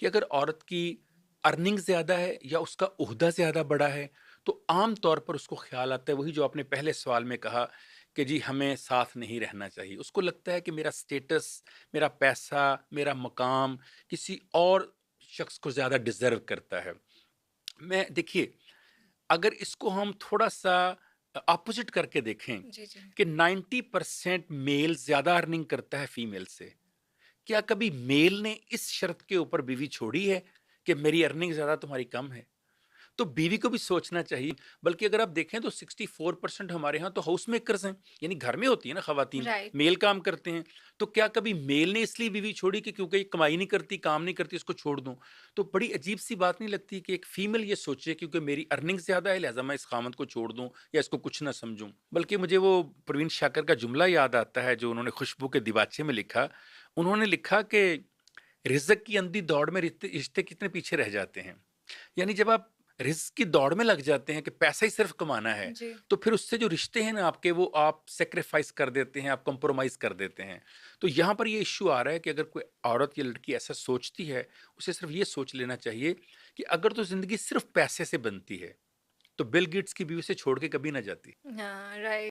कि अगर औरत की अर्निंग ज़्यादा है या उसका ओहदा ज़्यादा बड़ा है, तो आम तौर पर उसको ख़्याल आता है वही जो आपने पहले सवाल में कहा कि जी हमें साथ नहीं रहना चाहिए। उसको लगता है कि मेरा स्टेटस, मेरा पैसा, मेरा मकाम किसी और शख्स को ज़्यादा डिज़र्व करता है। मैं देखिए, अगर इसको हम थोड़ा-सा अपोज़िट करके देखें जी, जी। कि 90% मेल ज़्यादा अर्निंग करता है फीमेल से। क्या कभी मेल ने इस शर्त के ऊपर बीवी छोड़ी है कि मेरी अर्निंग ज़्यादा तुम्हारी कम है? तो बीवी को भी सोचना चाहिए। बल्कि अगर आप देखें तो 64% हमारे यहाँ तो हाउस मेकर्स हैं, यानी घर में होती है ना खवातीन, राइट। मेल काम करते हैं। तो क्या कभी मेल ने इसलिए बीवी छोड़ी कि क्योंकि ये कमाई नहीं करती, काम नहीं करती, इसको छोड़ दूँ? तो बड़ी अजीब-सी बात नहीं लगती कि एक फीमेल ये सोचे क्योंकि मेरी अर्निंग ज़्यादा है लिहाज़ा मैं इस ख़ावंद को छोड़ दूँ या इसको कुछ ना समझूँ। बल्कि मुझे वो प्रवीण शाकर का जुमला याद आता है जो उन्होंने खुशबू के दीवाचे में लिखा। उन्होंने लिखा कि रिज़्क़ की अंधी दौड़ में रिश्ते रिश्ते कितने पीछे रह जाते हैं। यानी जब आप रिस्क की दौड़ में लग जाते हैं कि पैसा ही सिर्फ कमाना है, जी। तो फिर उससे जो रिश्ते हैं ना आपके वो आप सैक्रिफाइस कर देते हैं, आप कॉम्प्रोमाइज़ कर देते हैं। तो यहाँ पर ये इश्यू आ रहा है कि अगर कोई औरत या लड़की ऐसा सोचती है, उसे सिर्फ ये सोच लेना चाहिए कि अगर तो ज़िंदगी सिर्फ पैसे से बनती है, तो बिल गेट्स की बीवी से छोड़ के कभी ना जाती। हाँ, राइट।